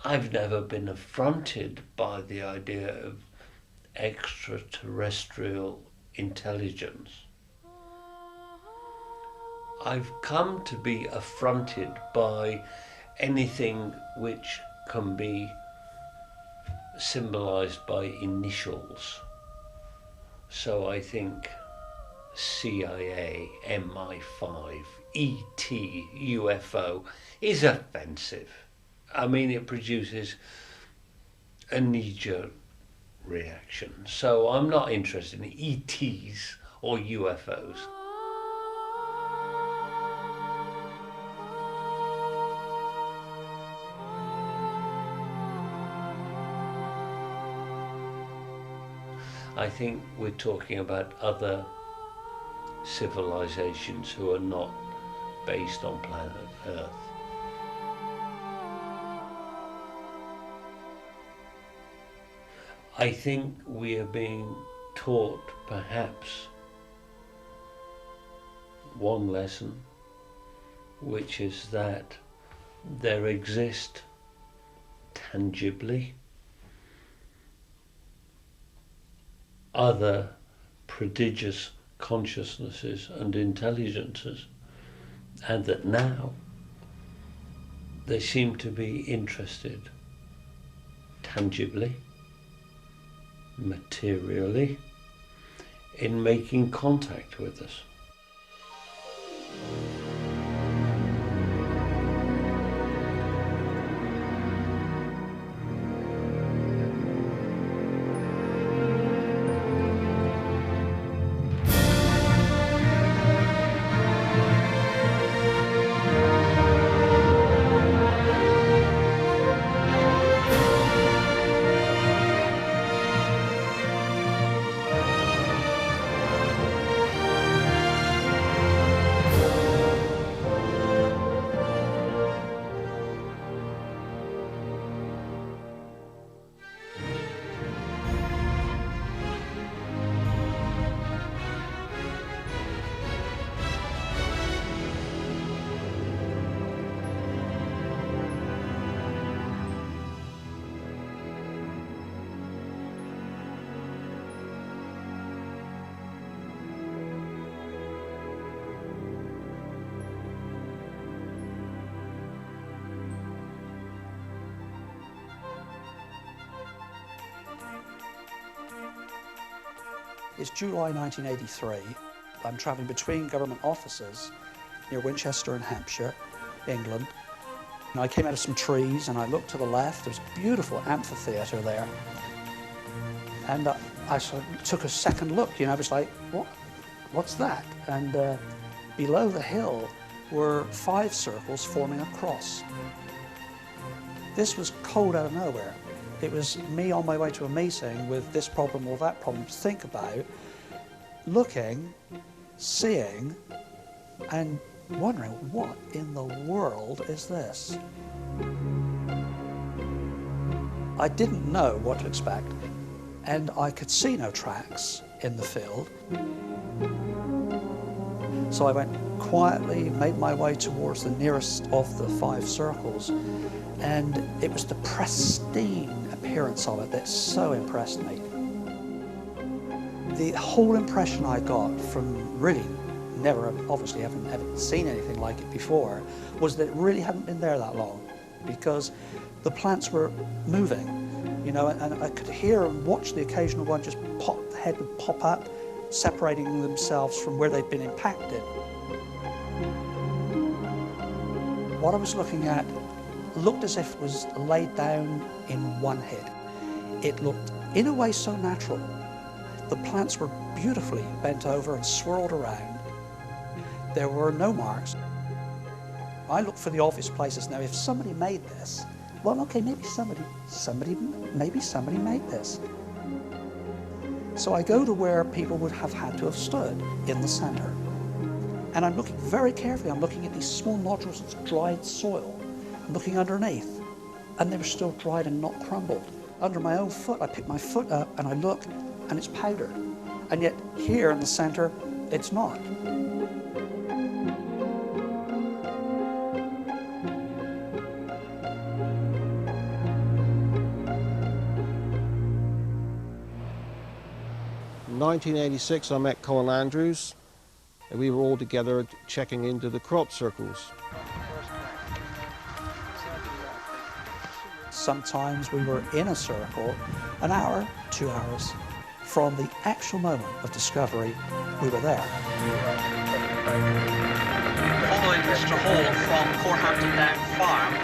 I've never been affronted by the idea of extraterrestrial intelligence. I've come to be affronted by anything which can be symbolized by initials. So I think CIA, MI5, ET, UFO is offensive. I mean, it produces a knee-jerk reaction. So I'm not interested in ETs or UFOs. I think we're talking about other civilizations who are not based on planet Earth. I think we are being taught perhaps one lesson, which is that there exist tangibly other prodigious consciousnesses and intelligences, and that now they seem to be interested tangibly, materially, in making contact with us. It's July 1983. I'm travelling between government offices near Winchester in Hampshire, England. And I came out of some trees and I looked to the left. There was a beautiful amphitheatre there. And I sort of took a second look, I was like, what's that? And below the hill were 5 circles forming a cross. This was cold out of nowhere. It was me on my way to a meeting with this problem or that problem to think about, looking, seeing, and wondering, what in the world is this? I didn't know what to expect, and I could see no tracks in the field. So I went quietly, made my way towards the nearest of the 5 circles, and it was the pristine appearance of it that so impressed me. The whole impression I got from really obviously haven't seen anything like it before, was that it really hadn't been there that long, because the plants were moving, and I could hear and watch the occasional one just pop, the head would pop up, separating themselves from where they'd been impacted. What I was looking at looked as if it was laid down in one hit. It looked, in a way, so natural. The plants were beautifully bent over and swirled around. There were no marks. I looked for the obvious places. Now, if somebody made this, well, okay, maybe somebody made this. So I go to where people would have had to have stood, in the center. And I'm looking very carefully. I'm looking at these small nodules of dried soil. I'm looking underneath, and they were still dried and not crumbled. Under my own foot, I pick my foot up and I look, and it's powdered. And yet here in the center, it's not. 1986 I met Colin Andrews, and we were all together checking into the crop circles. Sometimes we were in a circle an hour, 2 hours. From the actual moment of discovery, we were there. Following Mr. Hall from Corehampton Down Farm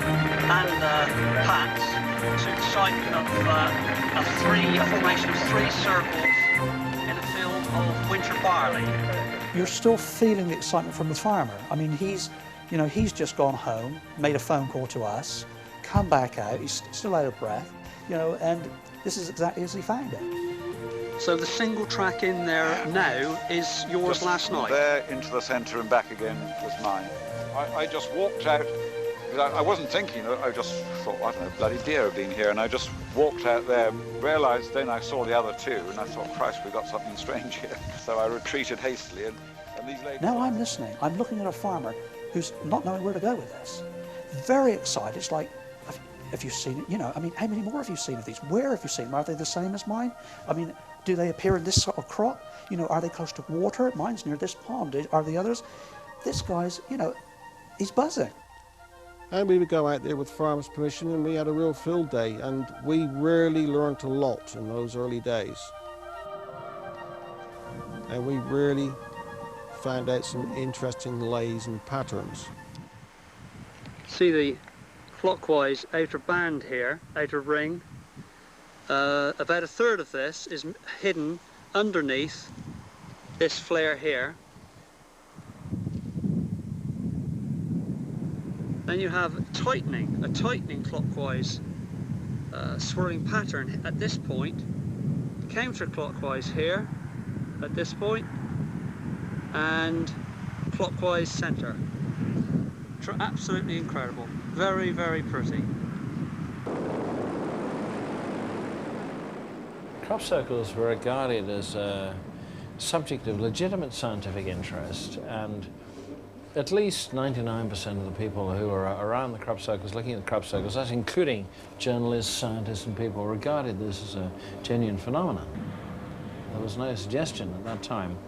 and Pat's to the site of a formation of 3 circles in a field of winter barley. You're still feeling the excitement from the farmer. I mean, he's just gone home, made a phone call to us, come back out, he's still out of breath, and this is exactly as he found it. So the single track in there now is yours Just last night? There into the centre and back again was mine. I just walked out, because I wasn't thinking, I just thought, I don't know, bloody deer have been here, and I just walked out there, realised then I saw the other 2, and I thought, Christ, we've got something strange here. So I retreated hastily, and these ladies... Now I'm listening, I'm looking at a farmer who's not knowing where to go with this. Very excited, it's like, have you seen it? I mean, how many more have you seen of these? Where have you seen them? Are they the same as mine? I mean, do they appear in this sort of crop? Are they close to water? Mine's near this pond. Are the others? This guy's, he's buzzing. And we would go out there with farmers' permission, and we had a real field day, and we really learnt a lot in those early days. And we really found out some interesting lays and patterns. See the clockwise outer band here, outer ring. About a third of this is hidden underneath this flare here. Then you have a tightening clockwise swirling pattern at this point, counterclockwise here at this point, and clockwise centre. Absolutely incredible. Very, very pretty. Crop circles were regarded as a subject of legitimate scientific interest, and at least 99% of the people who were around the crop circles, looking at the crop circles, that's including journalists, scientists and people, regarded this as a genuine phenomenon. There was no suggestion at that time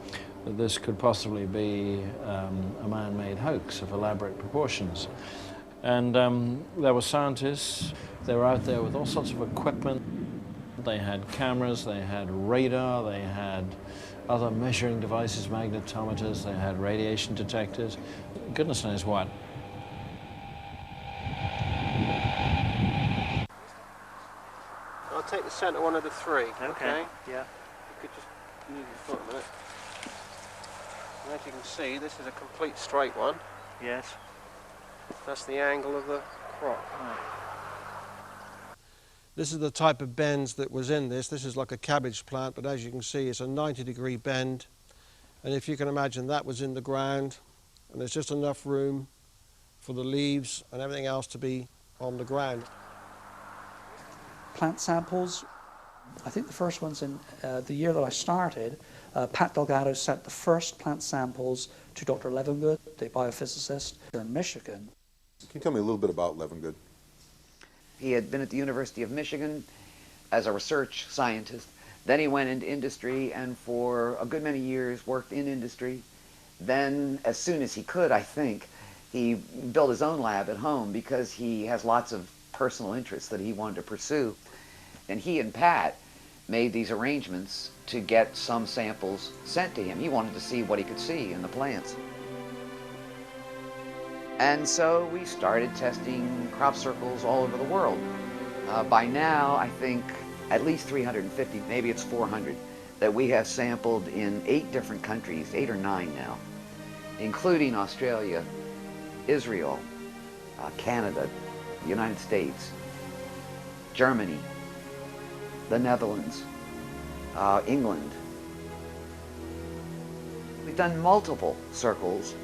that this could possibly be a man-made hoax of elaborate proportions. And there were scientists, they were out there with all sorts of equipment. They had cameras, they had radar, they had other measuring devices, magnetometers, they had radiation detectors, goodness knows what. I'll take the centre one of the 3. Okay. Yeah. You could just move your foot a minute. And as you can see, this is a complete straight one. Yes. That's the angle of the crop. Right. This is the type of bends that was in this. This is like a cabbage plant, but as you can see, it's a 90-degree bend. And if you can imagine, that was in the ground, and there's just enough room for the leaves and everything else to be on the ground. Plant samples, I think the first one's in the year that I started. Pat Delgado sent the first plant samples to Dr. Levengood, the biophysicist here in Michigan. Can you tell me a little bit about Levengood? He had been at the University of Michigan as a research scientist. Then he went into industry and for a good many years worked in industry. Then, as soon as he could, I think, he built his own lab at home because he has lots of personal interests that he wanted to pursue. And he and Pat made these arrangements to get some samples sent to him. He wanted to see what he could see in the plants. And so we started testing crop circles all over the world. By now, I think at least 350, maybe it's 400, that we have sampled in 8 different countries, 8 or 9 now, including Australia, Israel, Canada, the United States, Germany, the Netherlands, England. We've done multiple circles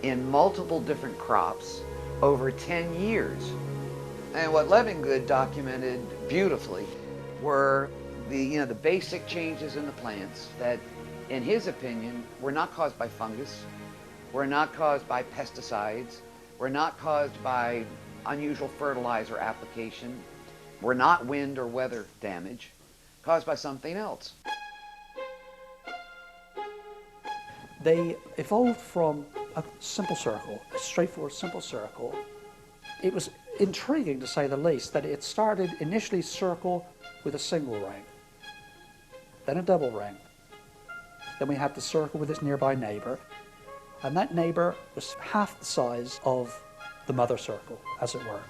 in multiple different crops over 10 years. And what Levengood documented beautifully were the basic changes in the plants that, in his opinion, were not caused by fungus, were not caused by pesticides, were not caused by unusual fertilizer application, were not wind or weather damage, caused by something else. They evolved from a simple circle, a straightforward simple circle. It was intriguing, to say the least, that it started initially circle with a single ring, then a double ring. Then we had the circle with its nearby neighbour, and that neighbour was half the size of the mother circle, as it were.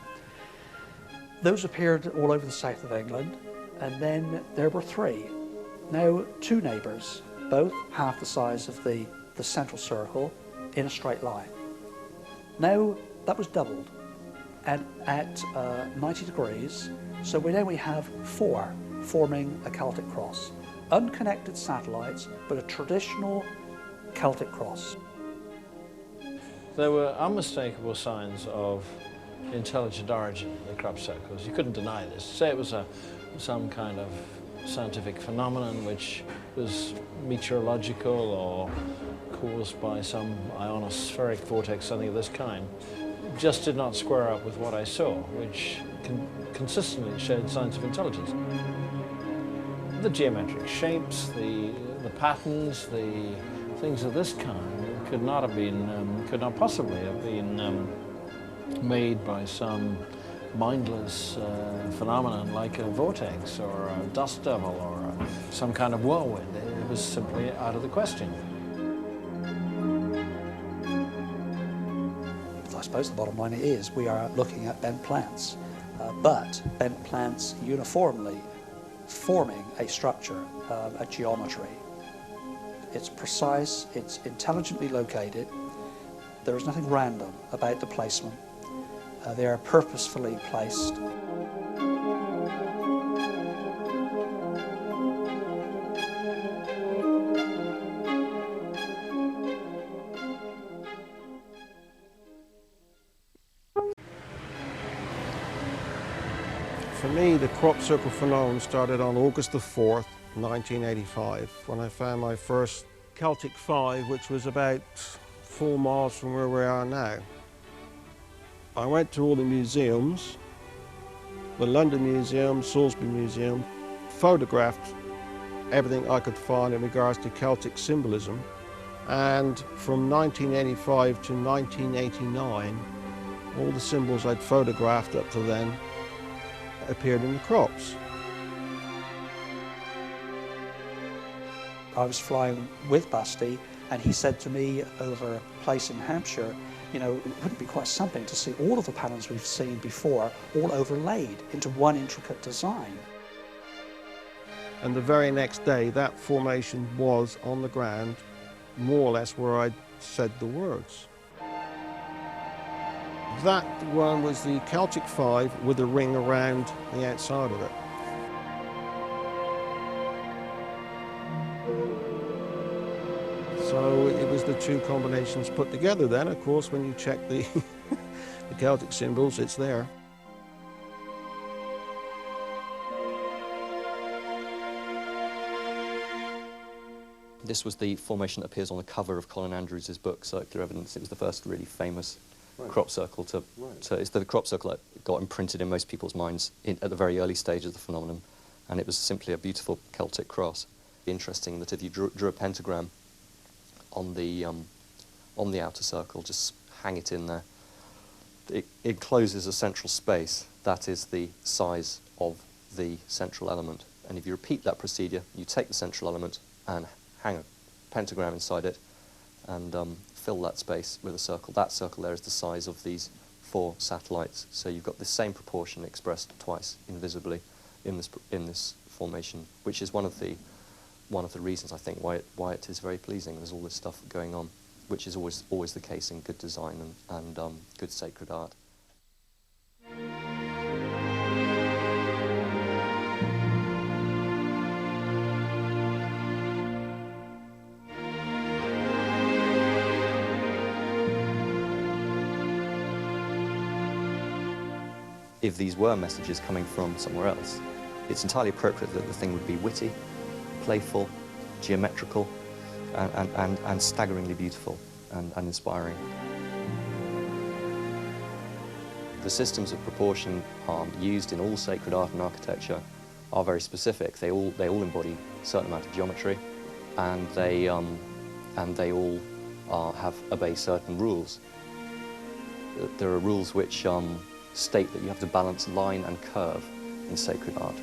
Those appeared all over the south of England, and then there were three. Now, two neighbours, both half the size of the central circle, in a straight line. Now, that was doubled, and at 90 degrees, so now we have four forming a Celtic cross. Unconnected satellites, but a traditional Celtic cross. There were unmistakable signs of intelligent origin in the crop circles. You couldn't deny this. Say it was some kind of scientific phenomenon which was meteorological or caused by some ionospheric vortex, something of this kind, just did not square up with what I saw, which consistently showed signs of intelligence. The geometric shapes, the patterns, the things of this kind could not possibly have been made by some mindless phenomenon like a vortex or a dust devil or some kind of whirlwind. It was simply out of the question. I suppose the bottom line is we are looking at bent plants, but bent plants uniformly forming a structure, a geometry. It's precise, it's intelligently located, there is nothing random about the placement. They are purposefully placed. For me, the crop circle phenomenon started on August the 4th, 1985, when I found my first Celtic 5, which was about 4 miles from where we are now. I went to all the museums, the London Museum, Salisbury Museum, photographed everything I could find in regards to Celtic symbolism, and from 1985 to 1989, all the symbols I'd photographed up to then appeared in the crops. I was flying with Busty, and he said to me over a place in Hampshire, you know, it wouldn't be quite something to see all of the patterns we've seen before all overlaid into one intricate design. And the very next day, that formation was on the ground, more or less where I'd said the words. That one was the Celtic 5 with a ring around the outside of it. So it was the two combinations put together then. Of course, when you check the, the Celtic symbols, it's there. This was the formation that appears on the cover of Colin Andrews' book, Circular Evidence. It was the first really famous crop circle it's the crop circle that got imprinted in most people's minds at the very early stage of the phenomenon, and it was simply a beautiful Celtic cross. Interesting that if you drew a pentagram on the outer circle, just hang it in there, it encloses a central space that is the size of the central element. And if you repeat that procedure, you take the central element and hang a pentagram inside it and fill that space with a circle. That circle there is the size of these 4 satellites. So you've got the same proportion expressed twice invisibly in this formation, which is one of the reasons I think why it is very pleasing. There's all this stuff going on, which is always the case in good design and good sacred art. If these were messages coming from somewhere else, it's entirely appropriate that the thing would be witty, playful, geometrical, and staggeringly beautiful and inspiring. The systems of proportion used in all sacred art and architecture are very specific. They all embody a certain amount of geometry, and they and they all obey certain rules. There are rules which state that you have to balance line and curve in sacred art.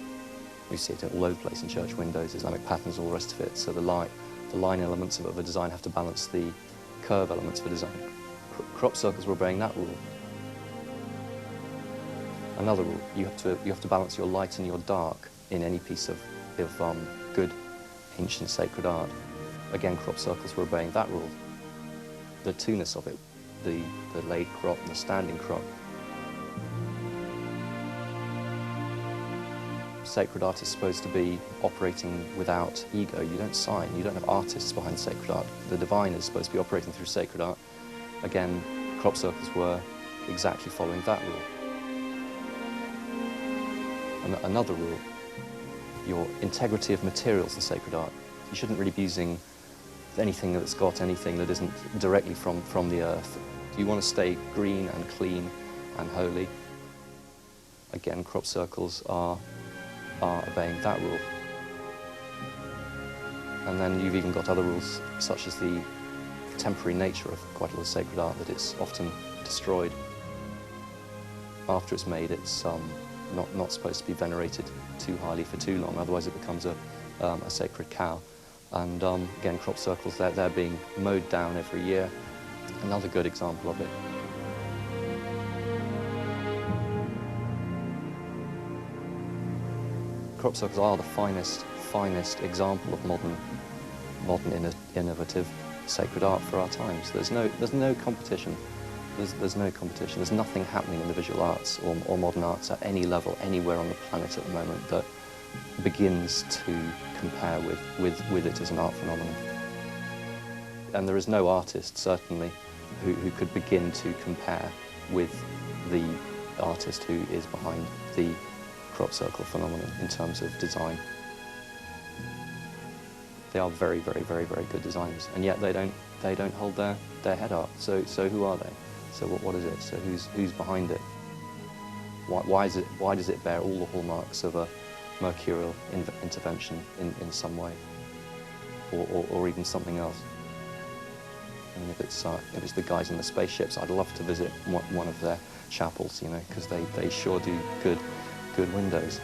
We see it all over the place in church windows, Islamic patterns, all the rest of it. So the line elements of a design have to balance the curve elements of a design. Crop circles were obeying that rule. Another rule, you have to balance your light and your dark in any piece of good ancient sacred art. Again, crop circles were obeying that rule. The two-ness of it, the laid crop and the standing crop. Sacred art is supposed to be operating without ego. You don't sign, you don't have artists behind sacred art. The divine is supposed to be operating through sacred art. Again, crop circles were exactly following that rule. Another rule, your integrity of materials in sacred art. You shouldn't really be using anything that's got anything that isn't directly from the earth. You want to stay green and clean and holy. Again, crop circles are obeying that rule. And then you've even got other rules, such as the temporary nature of quite a lot of sacred art, that it's often destroyed. After it's made, it's not supposed to be venerated too highly for too long, otherwise it becomes a sacred cow. And again, crop circles, they're being mowed down every year. Another good example of it. Crop circles are the finest example of modern innovative sacred art for our times. There's no competition. There's no competition. There's nothing happening in the visual arts or modern arts at any level, anywhere on the planet at the moment that begins to compare with it as an art phenomenon. And there is no artist, certainly, who could begin to compare with the artist who is behind the crop circle phenomenon in terms of design. They are very, very, very, very good designers, and yet they don't hold their head up. So who are they? So what is it? So who's behind it? Why does it bear all the hallmarks of a mercurial intervention in some way, or even something else? I mean, if it's the guys in the spaceships, I'd love to visit one of their chapels, you know, because they sure do good windows.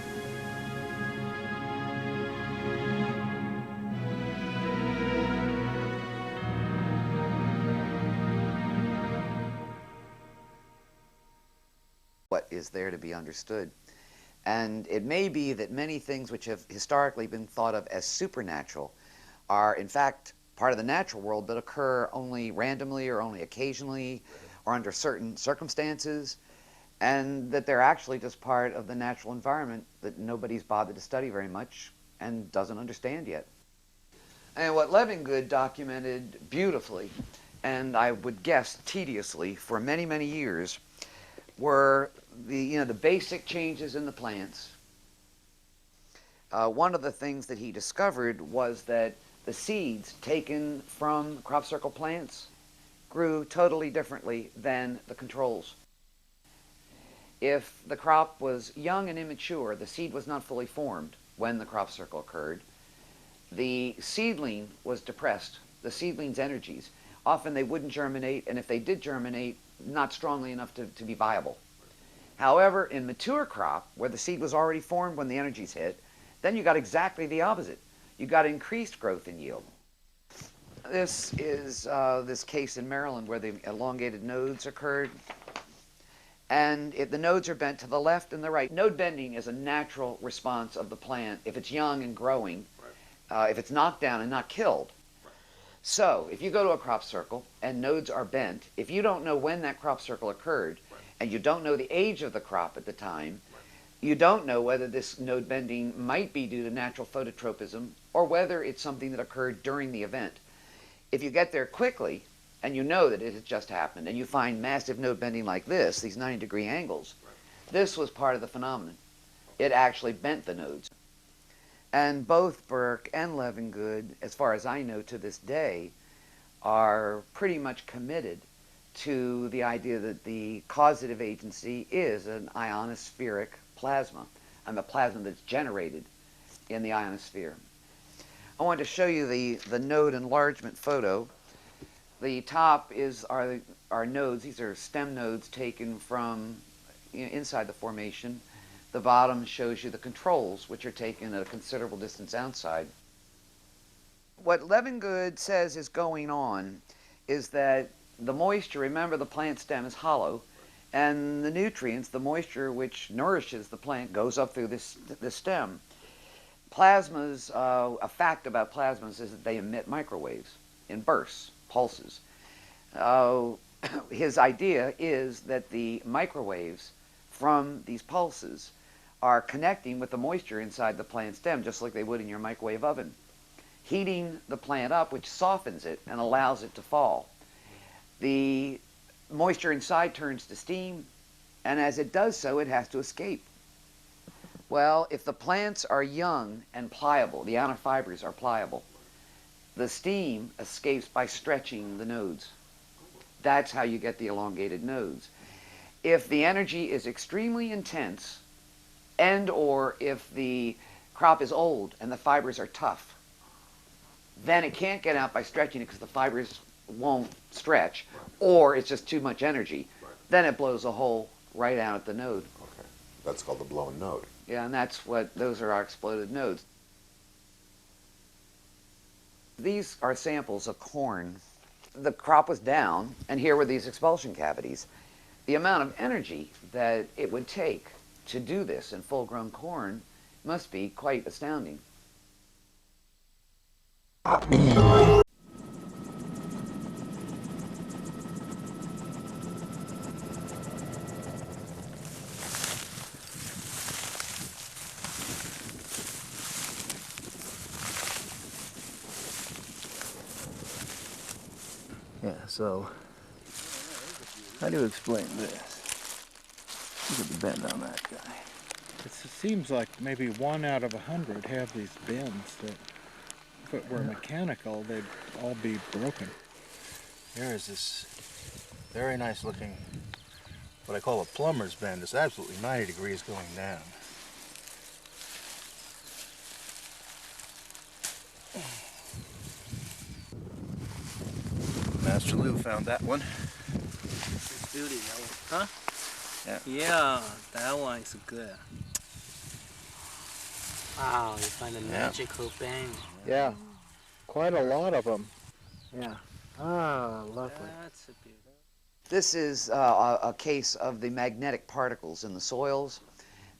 What is there to be understood? And it may be that many things which have historically been thought of as supernatural are in fact part of the natural world, but occur only randomly or only occasionally or under certain circumstances, and that they're actually just part of the natural environment that nobody's bothered to study very much and doesn't understand yet. And what Levingood documented beautifully, and I would guess tediously for many, many years, were the basic changes in the plants. One of the things that he discovered was that the seeds taken from crop circle plants grew totally differently than the controls. If the crop was young and immature, the seed was not fully formed when the crop circle occurred, the seedling was depressed, the seedling's energies. Often they wouldn't germinate, and if they did germinate, not strongly enough to be viable. However, in mature crop, where the seed was already formed when the energies hit, then you got exactly the opposite. You got increased growth and yield. This is this case in Maryland where the elongated nodes occurred. And the nodes are bent to the left and the right. Node bending is a natural response of the plant if it's young and growing, if it's knocked down and not killed. So if you go to a crop circle and nodes are bent, if you don't know when that crop circle occurred, and you don't know the age of the crop at the time, you don't know whether this node bending might be due to natural phototropism or whether it's something that occurred during the event. If you get there quickly, and you know that it has just happened, and you find massive node bending like this, these 90-degree angles, this was part of the phenomenon. It actually bent the nodes. And both Burke and Levingood, as far as I know to this day, are pretty much committed to the idea that the causative agency is an ionospheric plasma, and the plasma that's generated in the ionosphere. I wanted to show you the node enlargement photo. The top are nodes. These are stem nodes taken from inside the formation. The bottom shows you the controls, which are taken at a considerable distance outside. What Levengood says is going on is that the moisture, remember the plant stem is hollow, and the nutrients, the moisture which nourishes the plant, goes up through this stem. Plasmas, a fact about plasmas is that they emit microwaves in bursts, pulses. His idea is that the microwaves from these pulses are connecting with the moisture inside the plant stem, just like they would in your microwave oven, heating the plant up, which softens it and allows it to fall. The moisture inside turns to steam, and as it does so, it has to escape. Well, if the plants are young and pliable, the outer fibers are pliable, the steam escapes by stretching the nodes. That's how you get the elongated nodes. If the energy is extremely intense, and or if the crop is old and the fibers are tough, then it can't get out by stretching it because the fibers won't stretch, or it's just too much energy. Then it blows a hole right out at the node. Okay, that's called the blown node. Yeah, and those are our exploded nodes. These are samples of corn. The crop was down, and here were these expulsion cavities. The amount of energy that it would take to do this in full-grown corn must be quite astounding. Yeah, so how do you explain this? Look at the bend on that guy. It seems like maybe 1 out of 100 have these bends that, if it were mechanical, they'd all be broken. Here is this very nice looking, what I call a plumber's bend. It's absolutely 90 degrees going down. Master Lou found that one. It's beauty, that one. Huh? Yeah. Yeah, that one is good. Wow, you find a magical bang. Yeah, quite a lot of them. Yeah. Ah, lovely. That's a beauty. This is a case of the magnetic particles in the soils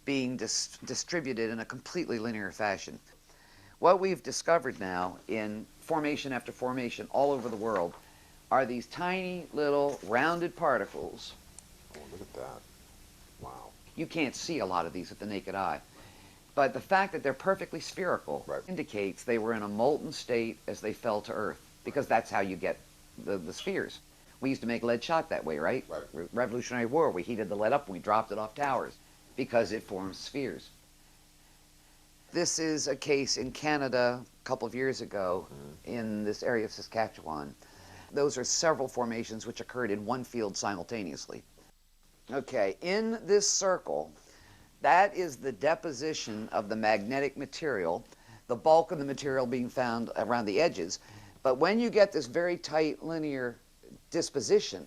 being distributed in a completely linear fashion. What we've discovered now in formation after formation all over the world are these tiny little rounded particles. Oh, look at that. Wow. You can't see a lot of these with the naked eye. But the fact that they're perfectly spherical indicates they were in a molten state as they fell to Earth, because that's how you get the spheres. We used to make lead shot that way, right? Revolutionary War, we heated the lead up and we dropped it off towers because it forms spheres. This is a case in Canada a couple of years ago in this area of Saskatchewan. Those are several formations which occurred in one field simultaneously. Okay, in this circle, that is the deposition of the magnetic material, the bulk of the material being found around the edges. But when you get this very tight linear disposition,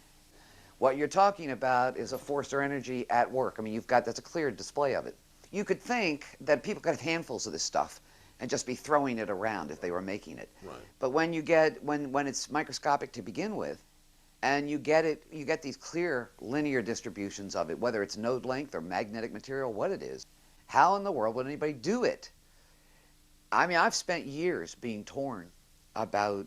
what you're talking about is a force or energy at work. I mean, that's a clear display of it. You could think that people could have handfuls of this stuff and just be throwing it around if they were making it. Right. But when you get, when it's microscopic to begin with, and you get these clear linear distributions of it, whether it's node length or magnetic material, what it is, how in the world would anybody do it? I mean, I've spent years being torn about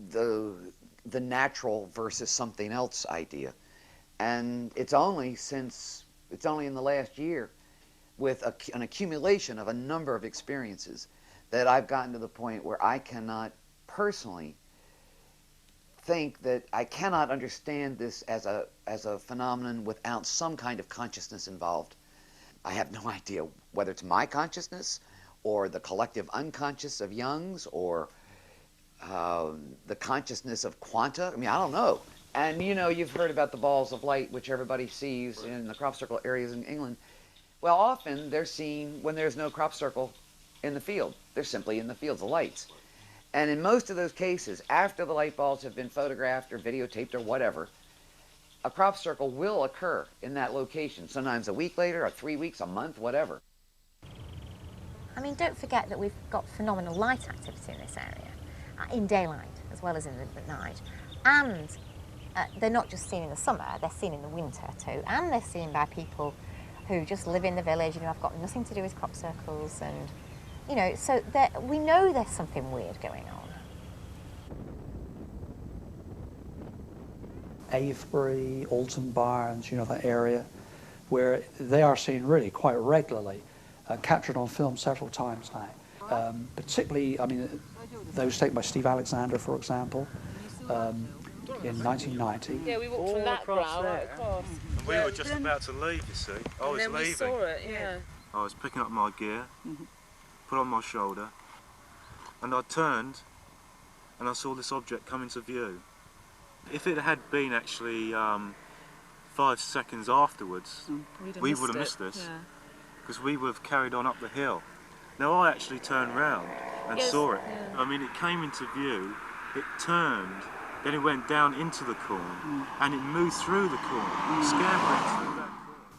the natural versus something else idea. And it's only in the last year, with an accumulation of a number of experiences, that I've gotten to the point where I cannot personally think that I cannot understand this as a phenomenon without some kind of consciousness involved. I have no idea whether it's my consciousness or the collective unconscious of Jung's or the consciousness of quanta. I mean, I don't know. And you've heard about the balls of light, which everybody sees in the crop circle areas in England. Well, often they're seen when there's no crop circle in the field. They're simply in the fields, the lights. And in most of those cases, after the light balls have been photographed or videotaped or whatever, a crop circle will occur in that location, sometimes a week later, or 3 weeks, a month, whatever. I mean, don't forget that we've got phenomenal light activity in this area, in daylight as well as in the night. And they're not just seen in the summer, they're seen in the winter too. And they're seen by people who just live in the village and who have got nothing to do with crop circles. And, you know, so we know there's something weird going on. Avebury, Alton Barns, you know, that area, where they are seen really quite regularly, captured on film several times now. Particularly, I mean, those taken by Steve Alexander, for example, in 1990. Yeah, we walked from that brow right across. And we were just about to leave, you see. I was leaving. We saw it, yeah. I was picking up my gear, put on my shoulder, and I turned and I saw this object come into view. If it had been actually 5 seconds afterwards, we would have missed this, because we would have carried on up the hill. Now I actually turned round and saw it. I mean, it came into view, it turned, then it went down into the corn, and it moved through the corn, scampering through that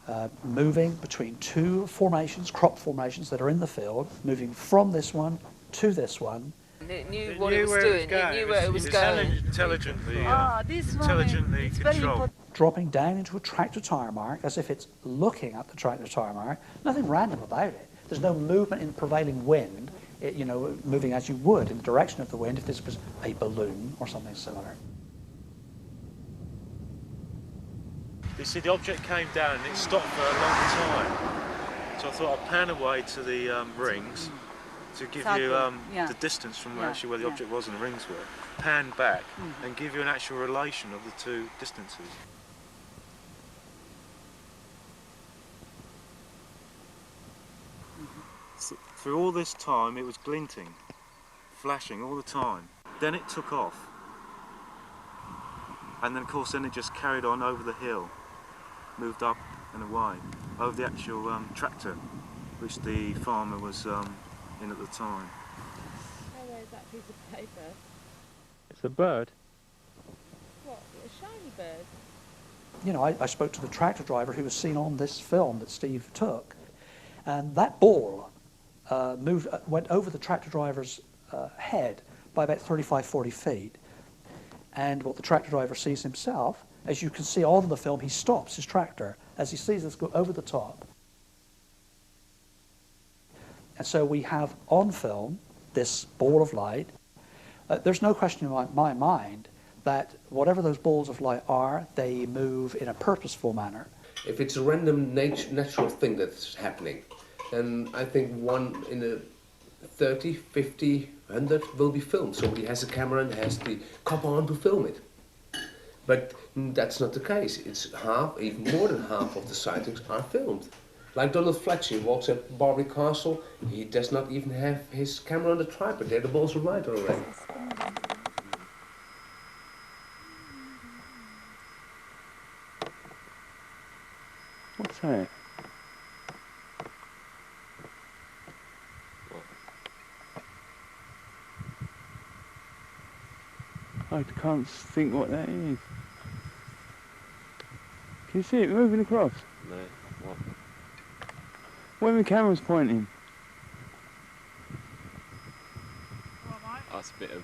corn. Moving between two formations, crop formations that are in the field, moving from this one to this one. It knew what it was doing, it knew where it was going. Intelligently controlled. Dropping down into a tractor tire mark as if it's looking at the tractor tire mark. Nothing random about it. There's no movement in the prevailing wind, you know, moving as you would in the direction of the wind if this was a balloon or something similar. You see, the object came down and it stopped for a long time. So I thought I'd pan away to the rings to give you the distance from where the object was and the rings were. Pan back and give you an actual relation of the two distances. So through all this time it was glinting, flashing all the time. Then it took off. And then of course it just carried on over the hill, moved up and away, over the actual tractor which the farmer was in at the time. Where's that piece of paper? It's a bird. What, a shiny bird? You know, I spoke to the tractor driver who was seen on this film that Steve took, and that ball went over the tractor driver's head by about 35, 40 feet. And what the tractor driver sees himself, as you can see on the film, he stops his tractor as he sees this go over the top. And so we have on film this ball of light. There's no question in my mind that whatever those balls of light are, they move in a purposeful manner. If it's a random natural thing that's happening, then I think one in a 30, 50, 100 will be filmed. Somebody has a camera and has the copper on to film it. But that's not the case. It's half, even more than half of the sightings are filmed. Like Donald Fletcher, he walks at Barbury Castle, he does not even have his camera on the tripod, there the balls of light already. What's that? I can't think what that is. Can you see it moving across? No, what? Where the camera's pointing? That's a bit of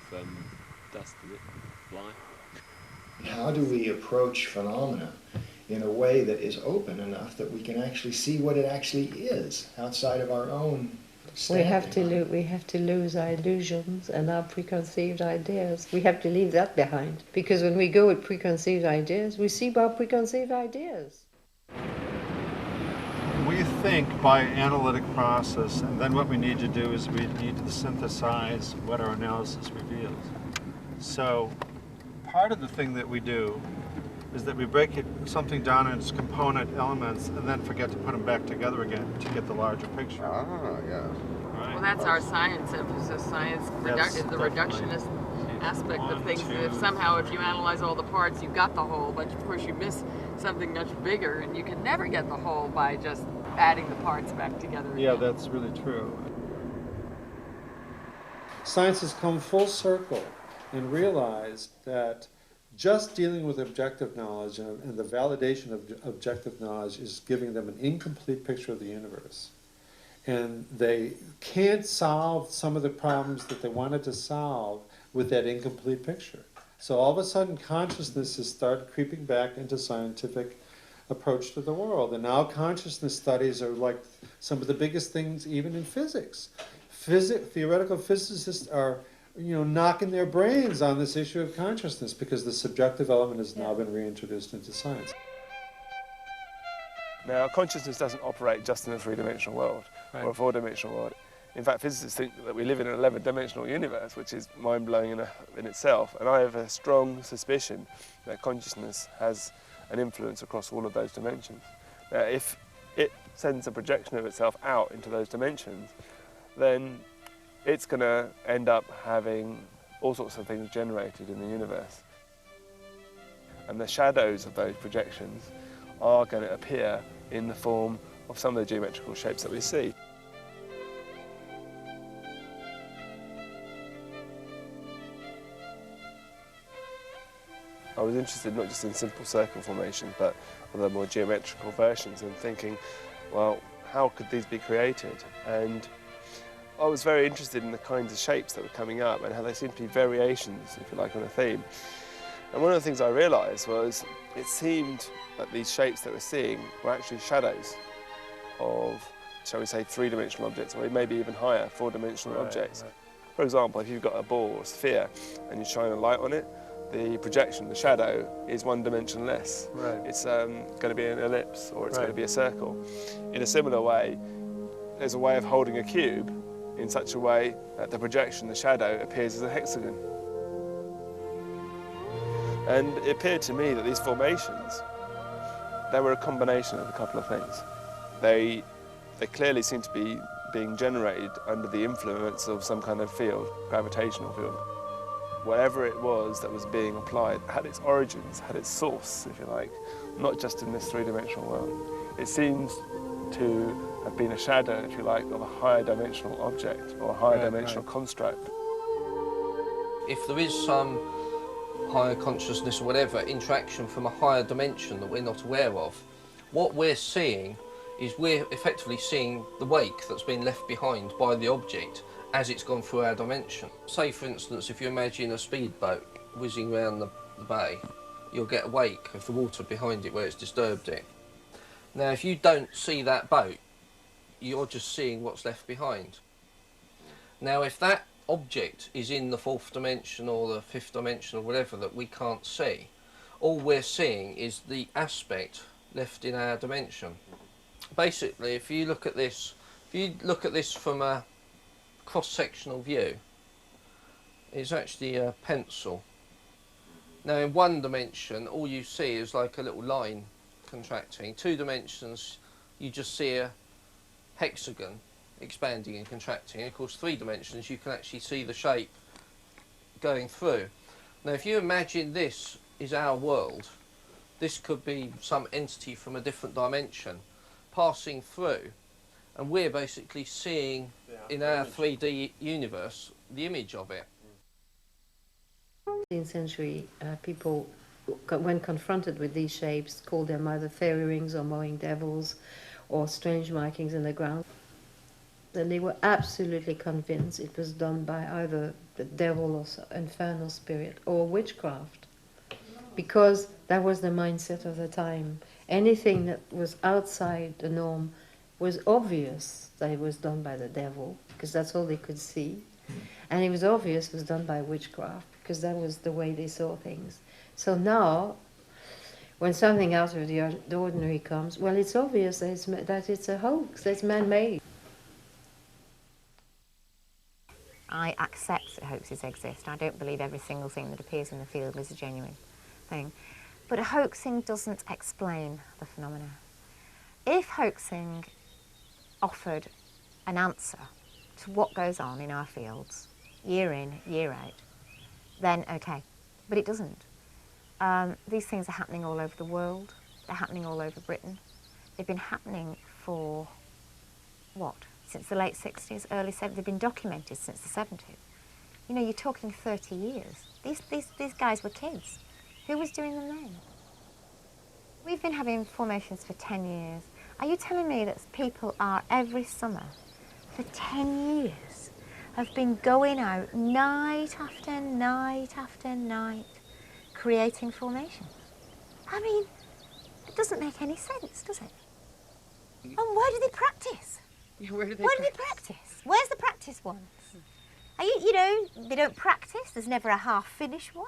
dust in it, fly. How do we approach phenomena in a way that is open enough that we can actually see what it actually is outside of our own We have to lose our illusions and our preconceived ideas. We have to leave that behind, because when we go with preconceived ideas, we see our preconceived ideas. We think by analytic process, and then what we need to do is we need to synthesize what our analysis reveals. So part of the thing that we do is that we break something down into its component elements and then forget to put them back together again to get the larger picture. Ah, yes. Right. Well, that's our science emphasis. Science is the reductionist aspect of things. If somehow, if you analyze all the parts, you got the whole, but of course you miss something much bigger, and you can never get the whole by just adding the parts back together. Yeah, that's really true. science has come full circle and realized that just dealing with objective knowledge and the validation of objective knowledge is giving them an incomplete picture of the universe. And they can't solve some of the problems that they wanted to solve with that incomplete picture. So all of a sudden consciousness has started creeping back into scientific approach to the world. And now consciousness studies are like some of the biggest things even in physics. Theoretical physicists are knocking their brains on this issue of consciousness because the subjective element has now been reintroduced into science. Now, consciousness doesn't operate just in a three-dimensional world or a four-dimensional world. In fact, physicists think that we live in an 11-dimensional universe, which is mind-blowing in itself. And I have a strong suspicion that consciousness has an influence across all of those dimensions. Now, if it sends a projection of itself out into those dimensions, then it's going to end up having all sorts of things generated in the universe. And the shadows of those projections are going to appear in the form of some of the geometrical shapes that we see. I was interested not just in simple circle formations, but the more geometrical versions, and thinking, well, how could these be created? And I was very interested in the kinds of shapes that were coming up and how they seemed to be variations, if you like, on a theme. And one of the things I realised was it seemed that these shapes that we're seeing were actually shadows of, shall we say, three-dimensional objects, or maybe even higher, four-dimensional objects. Right. For example, if you've got a ball or a sphere and you shine a light on it, the projection, the shadow, is one dimension less. Right. It's going to be an ellipse or it's going to be a circle. In a similar way, there's a way of holding a cube in such a way that the projection, the shadow, appears as a hexagon. And it appeared to me that these formations, they were a combination of a couple of things. They clearly seem to be being generated under the influence of some kind of field, gravitational field. Whatever it was that was being applied had its origins, had its source, if you like, not just in this three-dimensional world. It seems to have been a shadow, if you like, of a higher dimensional object or a higher dimensional construct. If there is some higher consciousness or whatever interaction from a higher dimension that we're not aware of, what we're seeing is we're effectively seeing the wake that's been left behind by the object as it's gone through our dimension. Say, for instance, if you imagine a speedboat whizzing around the bay, you'll get a wake of the water behind it where it's disturbed it. Now, if you don't see that boat, you're just seeing what's left behind. Now, if that object is in the fourth dimension or the fifth dimension or whatever that we can't see, all we're seeing is the aspect left in our dimension. Basically, if you look at this from a cross-sectional view, it's actually a pencil. Now, in one dimension, all you see is like a little line contracting. 2 dimensions, you just see a hexagon expanding and contracting. And of course, 3 dimensions, you can actually see the shape going through. Now, if you imagine this is our world, this could be some entity from a different dimension passing through, and we're basically seeing in our 3D universe the image of it. 19th century people, when confronted with these shapes, called them either fairy rings or mowing devils or strange markings in the ground. Then they were absolutely convinced it was done by either the devil or infernal spirit or witchcraft, because that was the mindset of the time. Anything that was outside the norm was obvious that it was done by the devil, because that's all they could see. And it was obvious it was done by witchcraft, because that was the way they saw things. So now, when something out of the ordinary comes, well, it's obvious that it's a hoax, that's man-made. I accept that hoaxes exist. I don't believe every single thing that appears in the field is a genuine thing. But hoaxing doesn't explain the phenomena. If hoaxing offered an answer to what goes on in our fields, year in, year out, then okay. But it doesn't. These things are happening all over the world. They're happening all over Britain. They've been happening for, what, since the late 60s, early 70s. They've been documented since the 70s. You know, you're talking 30 years. These guys were kids. Who was doing them then? We've been having formations for 10 years. Are you telling me that people are every summer for 10 years have been going out night after night after night creating formations? I mean, it doesn't make any sense, does it? And where do they practice? Where do they practice? Where's the practice ones? Are you know, they don't practice. There's never a half-finished one.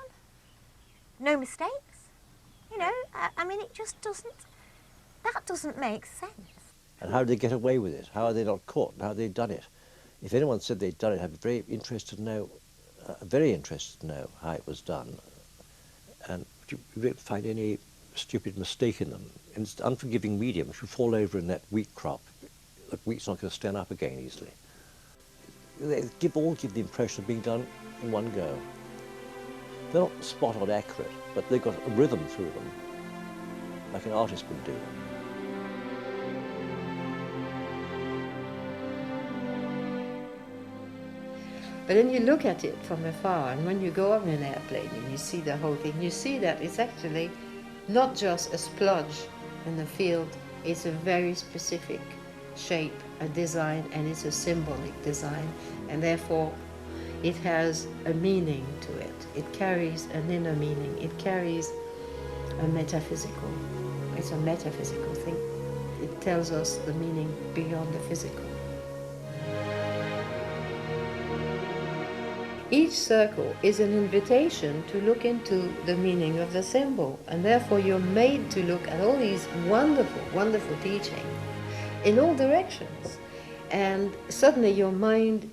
No mistakes. You know, I mean, it just doesn't, that doesn't make sense. And how did they get away with it? How are they not caught? How have they done it? If anyone said they'd done it, I'd be very interested to know how it was done. And you won't find any stupid mistake in them. And it's the unforgiving medium which will fall over in that wheat crop. The wheat's not going to stand up again easily. They all give the impression of being done in one go. They're not spot on accurate, but they've got a rhythm through them, like an artist would do. But then you look at it from afar, and when you go up in an airplane and you see the whole thing, you see that it's actually not just a splodge in the field, it's a very specific shape, a design, and it's a symbolic design, and therefore it has a meaning to it. It carries an inner meaning. It carries a metaphysical. It's a metaphysical thing. It tells us the meaning beyond the physical. Each circle is an invitation to look into the meaning of the symbol, and therefore you're made to look at all these wonderful, wonderful teachings in all directions. And suddenly your mind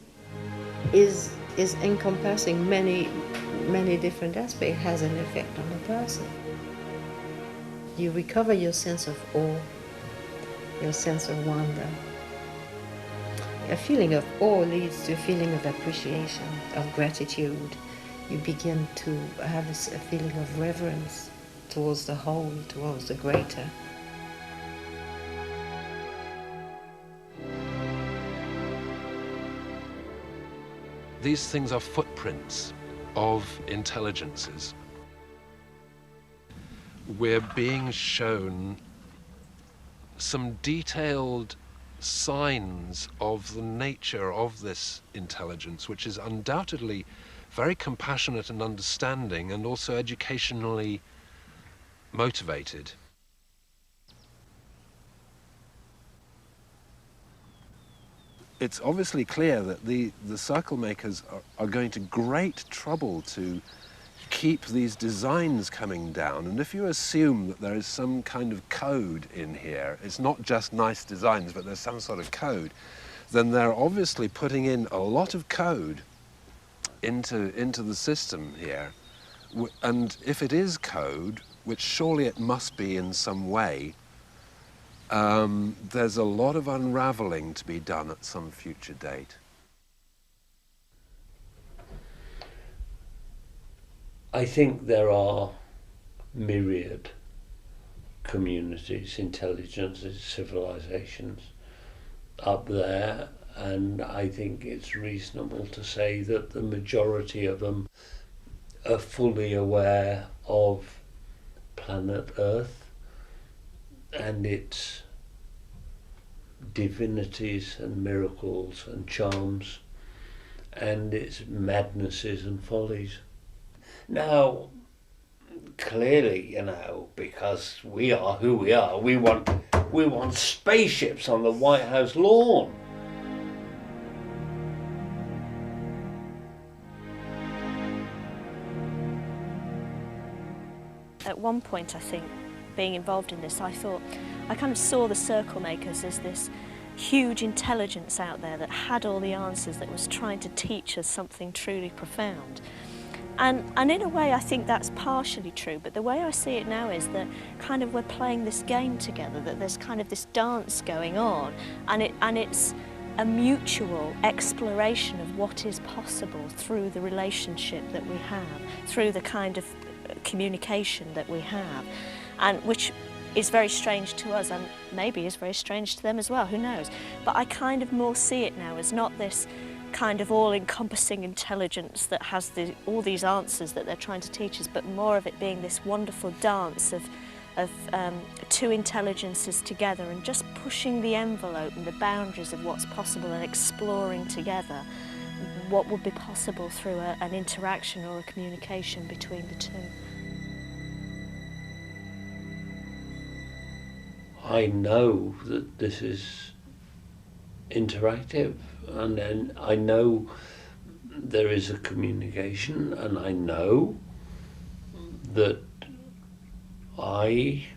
is encompassing many different aspects. It has an effect on the person. You recover your sense of awe, your sense of wonder. A feeling of awe leads to a feeling of appreciation, of gratitude. You begin to have a feeling of reverence towards the whole, towards the greater. These things are footprints of intelligences. We're being shown some detailed signs of the nature of this intelligence, which is undoubtedly very compassionate and understanding, and also educationally motivated. It's obviously clear that the circle makers are going to great trouble to keep these designs coming down. And if you assume that there is some kind of code in here, it's not just nice designs, but there's some sort of code, then they're obviously putting in a lot of code into the system here. And if it is code, which surely it must be in some way, there's a lot of unraveling to be done at some future date. I think there are myriad communities, intelligences, civilizations up there, and I think it's reasonable to say that the majority of them are fully aware of planet Earth and its divinities and miracles and charms and its madnesses and follies. Now, clearly, you know, because we are who we are, we want spaceships on the White House lawn. At one point, I think, being involved in this, I kind of saw the circle makers as this huge intelligence out there that had all the answers, that was trying to teach us something truly profound. And in a way, I think that's partially true, but the way I see it now is that kind of we're playing this game together, that there's kind of this dance going on, and it's a mutual exploration of what is possible through the relationship that we have, through the kind of communication that we have, and which is very strange to us and maybe is very strange to them as well, who knows. But I kind of more see it now as not this kind of all-encompassing intelligence that has all these answers that they're trying to teach us, but more of it being this wonderful dance of two intelligences together and just pushing the envelope and the boundaries of what's possible and exploring together what would be possible through an interaction or a communication between the two. I know that this is interactive, and then I know there is a communication, and I know that I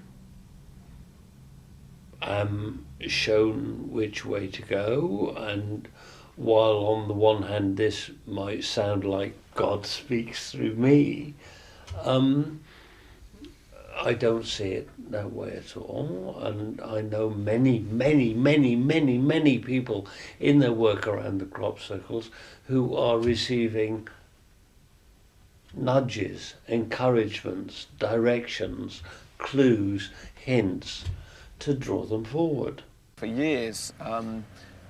am shown which way to go, and while on the one hand this might sound like God speaks through me, I don't see it that way at all, and I know many people in their work around the crop circles who are receiving nudges, encouragements, directions, clues, hints to draw them forward. For years,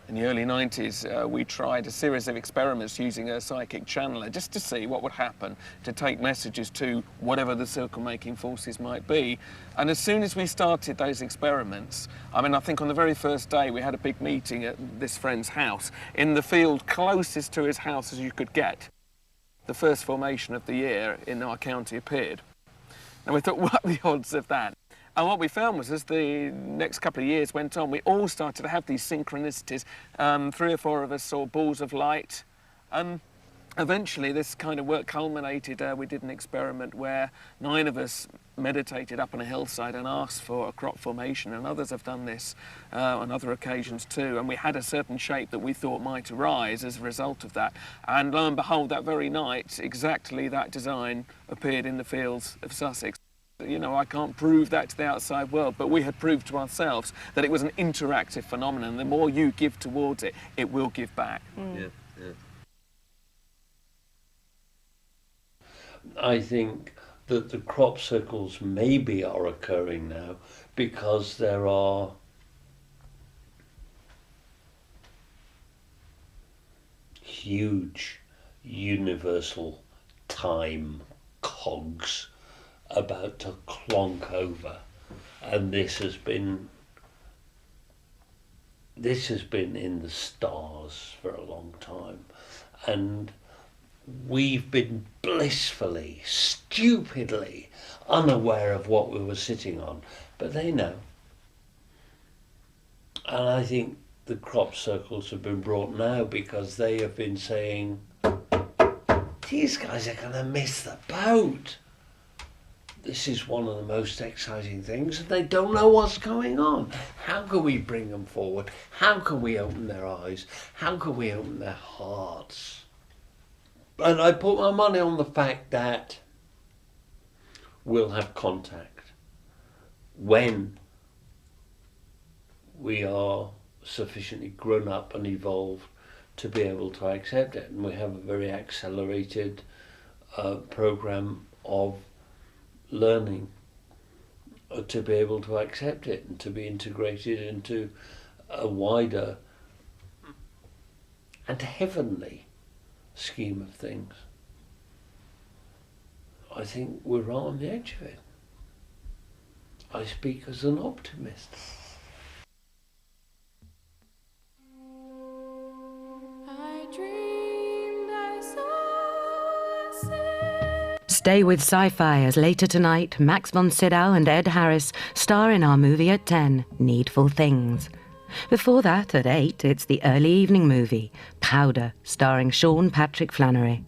in the early 90s, we tried a series of experiments using a psychic channeler just to see what would happen to take messages to whatever the circle-making forces might be. And as soon as we started those experiments, I mean, I think on the very first day we had a big meeting at this friend's house in the field closest to his house as you could get. The first formation of the year in our county appeared. And we thought, what are the odds of that? And what we found was, as the next couple of years went on, we all started to have these synchronicities. 3 or 4 of us saw balls of light. And eventually this kind of work culminated. We did an experiment where 9 of us meditated up on a hillside and asked for a crop formation, and others have done this on other occasions too. And we had a certain shape that we thought might arise as a result of that. And lo and behold, that very night, exactly that design appeared in the fields of Sussex. You know, I can't prove that to the outside world, but we had proved to ourselves that it was an interactive phenomenon. The more you give towards it, it will give back. Yeah. I think that the crop circles maybe are occurring now because there are huge universal time cogs about to clonk over, and this has been in the stars for a long time, and we've been blissfully, stupidly unaware of what we were sitting on, but they know. And I think the crop circles have been brought now because they have been saying, these guys are going to miss the boat. This is one of the most exciting things, and they don't know what's going on. How can we bring them forward? How can we open their eyes? How can we open their hearts? And I put my money on the fact that we'll have contact when we are sufficiently grown up and evolved to be able to accept it. And we have a very accelerated program of learning to be able to accept it and to be integrated into a wider and heavenly scheme of things. I think we're right on the edge of it. I speak as an optimist. Stay with Sci-Fi as later tonight, Max von Sydow and Ed Harris star in our movie at 10, Needful Things. Before that, at 8, it's the early evening movie, Powder, starring Sean Patrick Flannery.